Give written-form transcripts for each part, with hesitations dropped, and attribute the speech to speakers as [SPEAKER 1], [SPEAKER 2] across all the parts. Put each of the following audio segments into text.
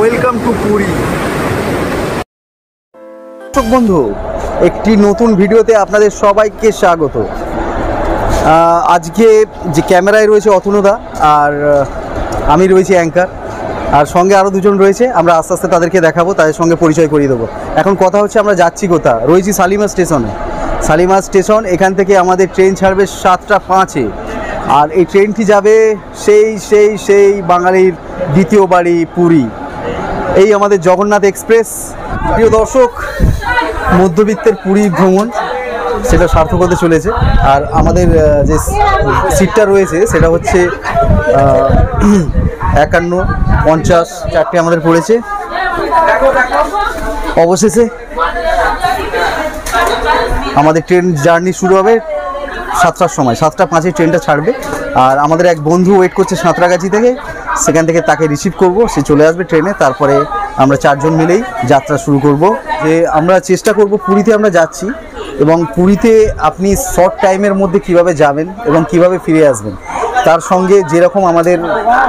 [SPEAKER 1] Welcome to Puri. দর্শক বন্ধু, একটি নতুন ভিডিওতে আপনাদের সবাইকে স্বাগত। আজকে যে ক্যামেরায় রয়েছে অতনুদা আর আমি রয়েছি অ্যাঙ্কার, আর সঙ্গে আরও দুজন রয়েছে। আমরা আস্তে আস্তে তাদেরকে দেখাবো, তাদের সঙ্গে পরিচয় করিয়ে দেবো। এখন কথা হচ্ছে আমরা যাচ্ছি কোথা, রয়েছি শালিমার স্টেশনে। শালিমার স্টেশন, এখান থেকে আমাদের ট্রেন ছাড়বে 7টা 5-এ, আর এই ট্রেনটি যাবে সেই বাঙালির দ্বিতীয় বাড়ি পুরী। এই আমাদের জগন্নাথ এক্সপ্রেস। প্রিয় দর্শক, মধ্যবিত্তের পুরী ভ্রমণ সেটা সার্থক হতে চলেছে। আর আমাদের যে সিটটা রয়েছে সেটা হচ্ছে 51, 50, 4টে আমাদের পড়েছে। অবশেষে আমাদের ট্রেন জার্নি শুরু হবে 7টার সময়। 7টা 5-এ ট্রেনটা ছাড়বে। আর আমাদের এক বন্ধু ওয়েট করছে সাঁতরাগাছি থেকে, সেখান থেকে তাকে রিসিভ করব, সে চলে আসবে ট্রেনে। তারপরে আমরা 4 জন মিলেই যাত্রা শুরু করব। যে আমরা চেষ্টা করব, পুরীতে আমরা যাচ্ছি এবং পুরীতে আপনি শর্ট টাইমের মধ্যে কিভাবে যাবেন এবং কিভাবে ফিরে আসবেন, তার সঙ্গে যেরকম আমাদের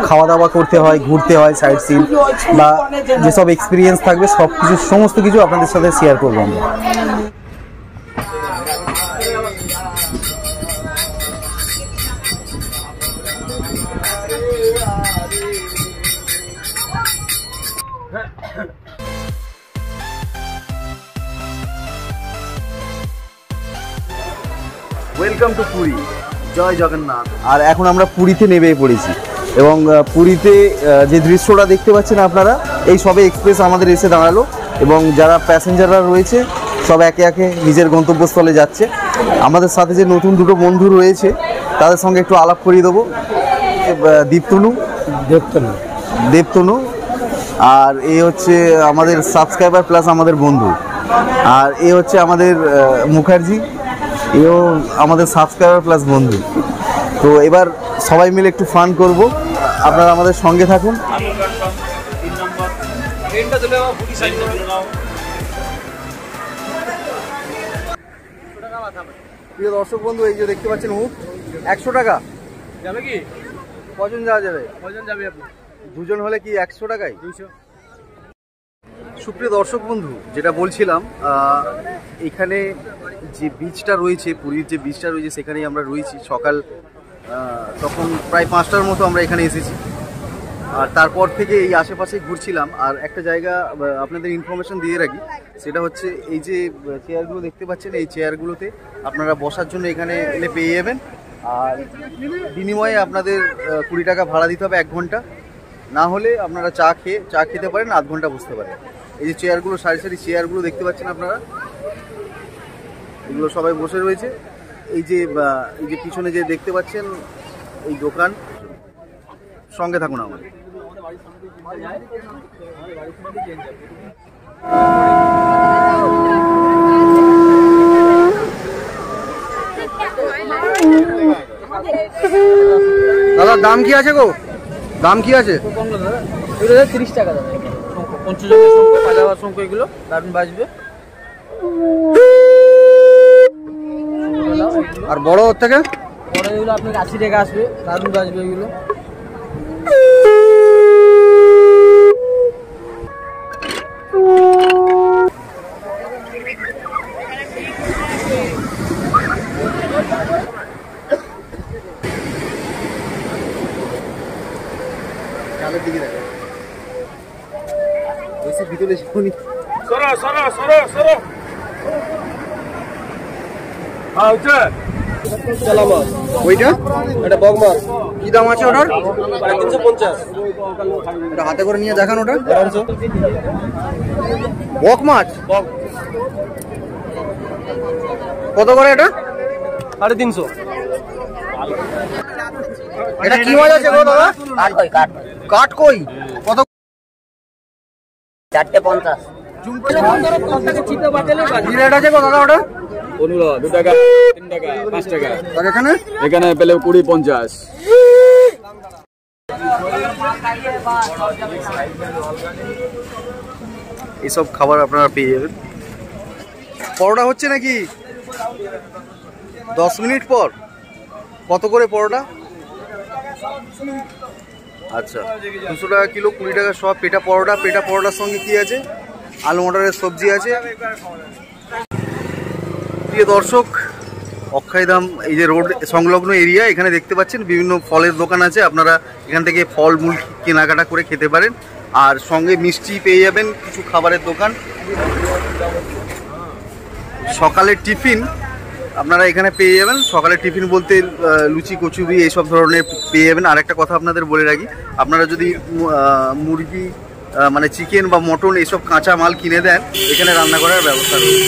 [SPEAKER 1] খাওয়া দাওয়া করতে হয়, ঘুরতে হয়, সাইট সিন বা যেসব এক্সপিরিয়েন্স থাকবে সমস্ত কিছু আপনাদের সাথে শেয়ার করবো আমরা। ওয়েলকাম টু পুরী, জয় জগন্নাথ। আর এখন আমরা পুরীতে নেমে পড়েছি এবং পুরীতে যে দৃশ্যটা দেখতে পাচ্ছেন আপনারা, এই সবে এক্সপ্রেস আমাদের এসে দাঁড়ালো এবং যারা প্যাসেঞ্জাররা রয়েছে সব একে একে নিজের গন্তব্যস্থলে যাচ্ছে। আমাদের সাথে যে নতুন দুটো বন্ধু রয়েছে তাদের সঙ্গে একটু আলাপ করিয়ে দেবো। দেবতনু আর এ হচ্ছে আমাদের সাবস্ক্রাইবার প্লাস আমাদের বন্ধু। আর এ হচ্ছে আমাদের মুখার্জি, এও আমাদের সাবস্ক্রাইবার প্লাস বন্ধু। তো এবার সবাই মিলে একটু ফান করব, আপনারা আমাদের সঙ্গে থাকুন। প্রিয় দর্শক বন্ধু, এই যে দেখতে পাচ্ছেন উঠ 100 টাকা যাবে। কি কজন যাওয়া যাবে? কজন যাবে আপনি? 2 জন হলে কি 100 টাকায়? 200। সুপ্রিয় দর্শক বন্ধু, যেটা বলছিলাম, এখানে যে বিচটা রয়েছে, পুরীর যে বিচটা রয়েছে সেখানেই আমরা রয়েছি। সকাল তখন প্রায় 5টার মতো আমরা এখানে এসেছি। আর তারপর থেকে এই আশেপাশে ঘুরছিলাম। আর একটা জায়গা আপনাদের ইনফরমেশন দিয়ে রাখি, সেটা হচ্ছে এই যে চেয়ারগুলো দেখতে পাচ্ছেন, এই চেয়ারগুলোতে আপনারা বসার জন্য এখানে এলে পেয়ে যাবেন। আর বিনিময়ে আপনাদের 20 টাকা ভাড়া দিতে হবে 1 ঘন্টা। না হলে আপনারা চা খেতে পারেন, আধ ঘন্টা বসতে পারেন। এই যে চেয়ারগুলো, সারি চেয়ারগুলো দেখতে পাচ্ছেন আপনারা, এগুলো সবাই বসে রয়েছে। এই যে পিছনে যে দেখতে পাচ্ছেন এই দোকান, সঙ্গে থাকুন আমাদের। দাদা দাম কি আছে গো? দাম কি আছে?
[SPEAKER 2] 30 টাকা দাদা। 50 টাকা শঙ্খ, পাজাবার শঙ্খ, এগুলো দারুণ বাজবে।
[SPEAKER 1] আর বড় ওর থেকে
[SPEAKER 2] বড় এগুলো আপনার 80 টাকা আসবে, দারুণ বাজবে এগুলো।
[SPEAKER 1] চালের দিকে দেখো, বেশি ভিতরে শুনি। ওইটা
[SPEAKER 2] এটা বক মাছ,
[SPEAKER 1] কি দাম আছে ওটার?
[SPEAKER 2] 350।
[SPEAKER 1] এটা হাতে করে নিয়ে দেখান ওটা। বক মাছ কত করে এটা?
[SPEAKER 2] 350।
[SPEAKER 1] এটা কি মাছ আছে গো দাদা? কাঠ কই কত?
[SPEAKER 3] 450।
[SPEAKER 1] কি রেট আছে গো দাদা ওটা?
[SPEAKER 2] 15, 2 টাকা, 3 টাকা, 5 টাকা।
[SPEAKER 1] আর এখানে
[SPEAKER 2] পেলে 20, 50।
[SPEAKER 1] এইসব খাবার আপনারা পেয়ে যাবেন। পরোটা হচ্ছে নাকি? 10 মিনিট পর। কত করে পরোটা? আচ্ছা, 200 টাকা কিলো, 20 টাকা সব। পেটা পরোটা, পেটা পরোটার সঙ্গে কি আছে? আলু মটরের সবজি আছে। প্রিয় দর্শক, অক্ষয়ধাম এই যে রোড সংলগ্ন এরিয়া, এখানে দেখতে পাচ্ছেন বিভিন্ন ফলের দোকান আছে। আপনারা এখান থেকে ফল মূল কেনাকাটা করে খেতে পারেন, আর সঙ্গে মিষ্টি পেয়ে যাবেন, কিছু খাবারের দোকান। সকালের টিফিন আপনারা এখানে পেয়ে যাবেন। সকালের টিফিন বলতে লুচি, কচুরি এইসব ধরনের পেয়ে যাবেন। আর একটা কথা আপনাদের বলে রাখি, আপনারা যদি মুরগি মানে চিকেন বা মটন এইসব কাঁচা মাল কিনে দেন, এখানে রান্না করার ব্যবস্থা রয়েছে।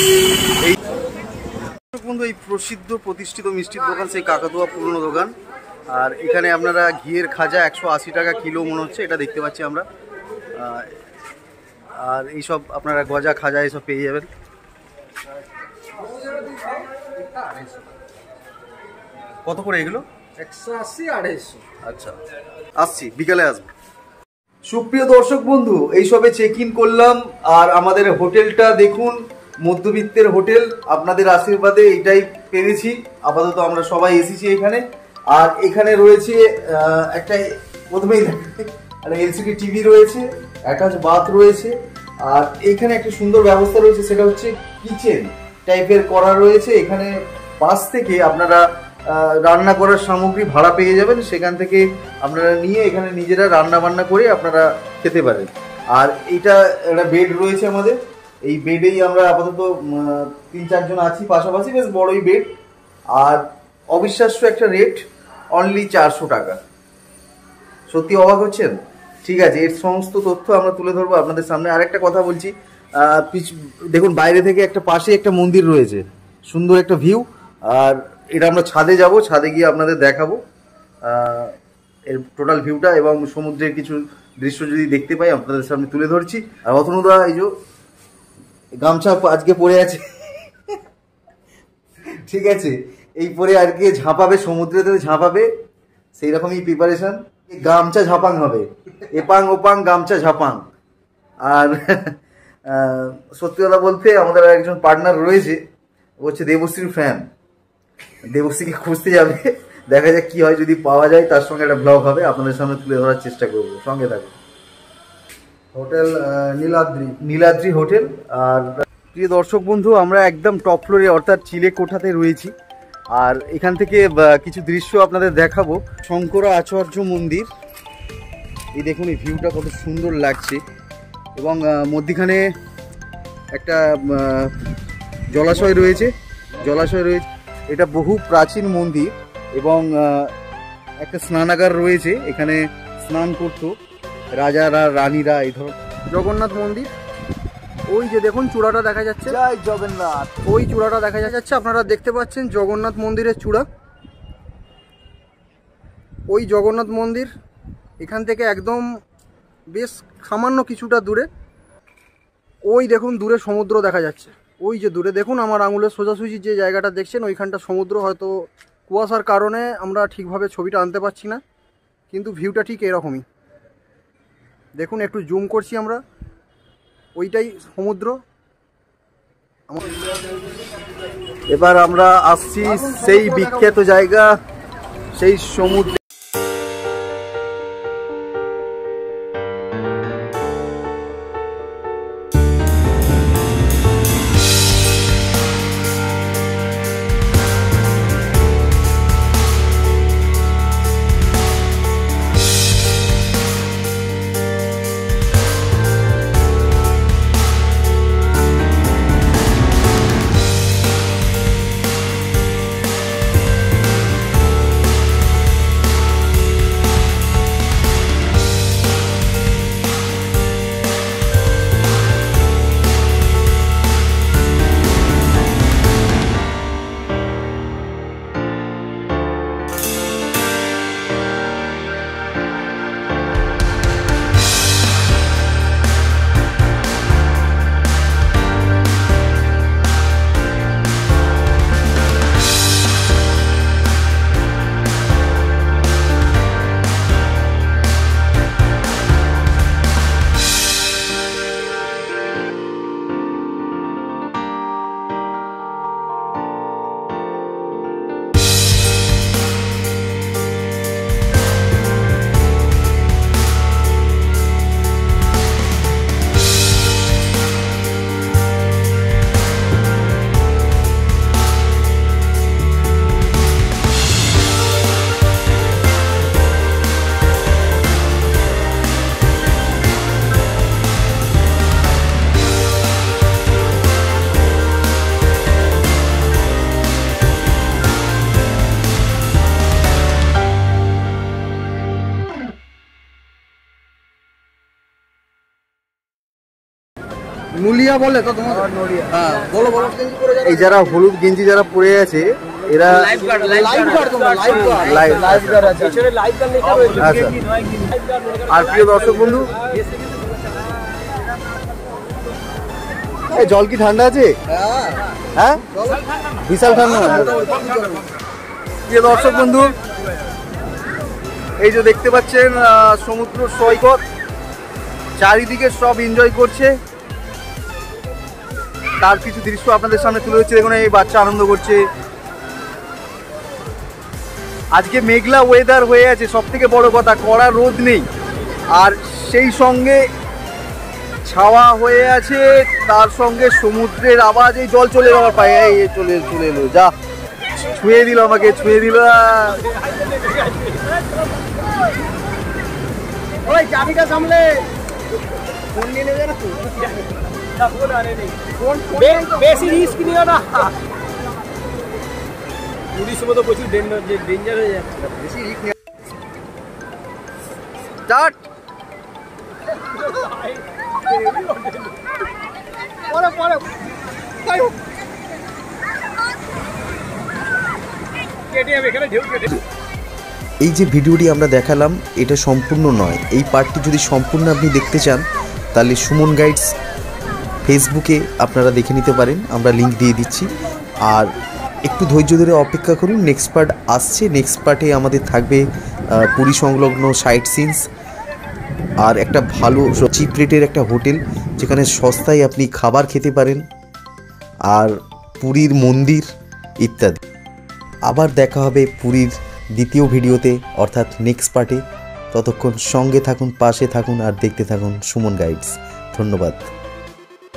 [SPEAKER 1] এই বন্ধু, এই প্রসিদ্ধ প্রতিষ্ঠিত মিষ্টির দোকান সেই কাকাতুয়া পুরনো দোকান। আর এখানে আপনারা ঘিয়ের খাজা 180 টাকা কিলো মনে হচ্ছে, এটা দেখতে পাচ্ছি আমরা। আর এইসব আপনারা গজা খাজা এইসব পেয়ে যাবেন। কত করে এগুলো?
[SPEAKER 2] 180, 250।
[SPEAKER 1] আচ্ছা, আসছি, বিকালে আসবো। সুপ্রিয় দর্শক বন্ধু, এই সবে চেক ইন করলাম, আর আমাদের হোটেলটা দেখুন, মধ্যবিত্তের হোটেল। আপনাদের আশীর্বাদে এটাই পেরেছি। আপাতত আমরা সবাই এসেছি এখানে। আর এখানে রয়েছে একটা, প্রথমেই একটা এলসিডি টিভি রয়েছে, অ্যাটাচ বাথ রয়েছে, আর এখানে একটা সুন্দর ব্যবস্থা রয়েছে, সেটা হচ্ছে কিচেন টাইপের করা রয়েছে। এখানে পাশ থেকে আপনারা রান্না করার সামগ্রী ভাড়া পেয়ে যাবেন, সেখান থেকে আপনারা নিয়ে এখানে নিজেরা রান্না বান্না করে আপনারা খেতে পারেন। আর এইটা একটা বেড রয়েছে আমাদের, এই বেডেই আমরা আপাতত 3-4 জন আছি পাশাপাশি, বেশ বড়ই বেড। আর অবিশ্বাস্য একটা রেট, অনলি 400 টাকা। সত্যি অবাক হচ্ছেন? ঠিক আছে, এর সমস্ত তথ্য আমরা তুলে ধরবো আপনাদের সামনে। আর একটা কথা বলছি, দেখুন বাইরে থেকে একটা পাশে একটা মন্দির রয়েছে, সুন্দর একটা ভিউ। আর এটা আমরা ছাদে যাব, ছাদে গিয়ে আপনাদের দেখাবো এর টোটাল ভিউটা, এবং সমুদ্রের কিছু দৃশ্য যদি দেখতে পাই আপনাদের সামনে তুলে ধরছি। আর অতনুদা এই যে গামছা আজকে পরে আছে, ঠিক আছে, এই পরে আর কি ঝাঁপাবে, সমুদ্রেতে ঝাঁপাবে, সেই রকমই প্রিপারেশন। গামছা ঝাপাং হবে, এপাং ওপাং গামছা ঝাপাং। আর সত্যি কথা বলতে আমাদের একজন পার্টনার রয়েছে, ও হচ্ছে দেবশ্রীর ফ্যান। দেবশ্রীকে খুঁজতে যাবে, দেখা যাক কি হয়, যদি পাওয়া যায় তার সঙ্গে একটা ব্লগ হবে, আপনাদের সামনে তুলে ধরার চেষ্টা করবো। সঙ্গে থাকবে হোটেল নীলাদ্রি হোটেল। আর প্রিয় দর্শক বন্ধু, আমরা একদম টপ ফ্লোরে অর্থাৎ চিলে কোঠাতে রয়েছি। আর এখান থেকে কিছু দৃশ্য আপনাদের দেখাবো। শঙ্করা আচার্য মন্দির, এই দেখুন এই ভিউটা কত সুন্দর লাগছে, এবং মধ্যিখানে একটা জলাশয় রয়েছে। এটা বহু প্রাচীন মন্দির, এবং একটা স্নানাগার রয়েছে, এখানে স্নান করতো রাজারা, রানীরা, এই ধর। জগন্নাথ মন্দির, ওই যে দেখুন চূড়াটা দেখা যাচ্ছে, জয় জগন্নাথ, ওই চূড়াটা দেখা যাচ্ছে, আপনারা দেখতে পাচ্ছেন জগন্নাথ মন্দিরের চূড়া। ওই জগন্নাথ মন্দির এখান থেকে একদম বেশ সামান্য কিছুটা দূরে, ওই দেখুন দূরে সমুদ্র দেখা যাচ্ছে। ওই যে দূরে দেখুন, আমার আঙুলের সোজাসুজি যে জায়গাটা দেখছেন, ওইখানটা সমুদ্র। হয়তো কুয়াশার কারণে আমরা ঠিকভাবে ছবিটা আনতে পারছি না, কিন্তু ভিউটা ঠিক এরকমই। দেখুন, একটু জুম করছি আমরা, ওইটাই সমুদ্র। এবার আমরা আসছি সেই বিখ্যাত জায়গা, সেই সমুদ্র। নুলিয়া বলে তো তোমার?
[SPEAKER 2] নড়িয়া।
[SPEAKER 1] হ্যাঁ, বলো বলো। এই যারা হলুদ গেঞ্জি যারা পরে আছে এরা
[SPEAKER 2] লাইফ গার্ড তোমরা, লাইফ গার্ড।
[SPEAKER 1] লাইফ গার্ড
[SPEAKER 2] আছে। এছাড়া লাইফ গার্ড লেখা রয়েছে।
[SPEAKER 1] আচ্ছা। আর প্রিয় দর্শক বন্ধু, এই জল কি ঠান্ডা আছে? হ্যাঁ, বিশাল ঠান্ডা। প্রিয় দর্শক বন্ধু, এই যে দেখতে পাচ্ছেন সমুদ্র সৈকত, চারিদিকে সব এনজয় করছে। তার কিছু দৃশ্য আপনাদের সামনে তুলে হচ্ছে। দেখুন এই বাচ্চা আনন্দ করছে। আজকে মেঘলা ওয়েদার হয়ে আছে, সব থেকে বড় কথা কড়া রোদ নেই, আর সেই সঙ্গে ছাওয়া হয়ে আছে, তার সঙ্গে সমুদ্রের আওয়াজ। এই জল চলে যাওয়ার পায়ে, এই চলে চলে এলো, যা ছুঁয়ে দিল আমাকে, ছুঁয়ে দিল। ওই চাবিটা সামলে, ফোন নিয়ে নেবে না?
[SPEAKER 2] বেশি রিস্ক নিও না। পুলিশ মতো প্রচুর ডেঞ্জার হয়ে যাচ্ছে।
[SPEAKER 1] বেশি রিস্ক নিয়ে স্টার্ট। পরে পরে
[SPEAKER 3] এই যে ভিডিওটি আমরা দেখালাম এটা সম্পূর্ণ নয়। এই পার্টটি যদি সম্পূর্ণ আপনি দেখতে চান তাহলে সুমন গাইডস ফেসবুকে আপনারা দেখে নিতে পারেন, আমরা লিংক দিয়ে দিচ্ছি। আর একটু ধৈর্য ধরে অপেক্ষা করুন, নেক্সট পার্ট আসছে। নেক্সট পার্টে আমাদের থাকবে পুরী সংলগ্ন সাইট সিনস, আর একটা ভালো চিপ রেটের একটা হোটেল যেখানে সস্তায় আপনি খাবার খেতে পারেন, আর পুরীর মন্দির ইত্যাদি। আবার দেখা হবে পুরীর দ্বিতীয় ভিডিওতে, অর্থাৎ নেক্সট পার্টে। ততক্ষণ সঙ্গে থাকুন, পাশে থাকুন, আর দেখতে থাকুন সুমন গাইডস। ধন্যবাদ।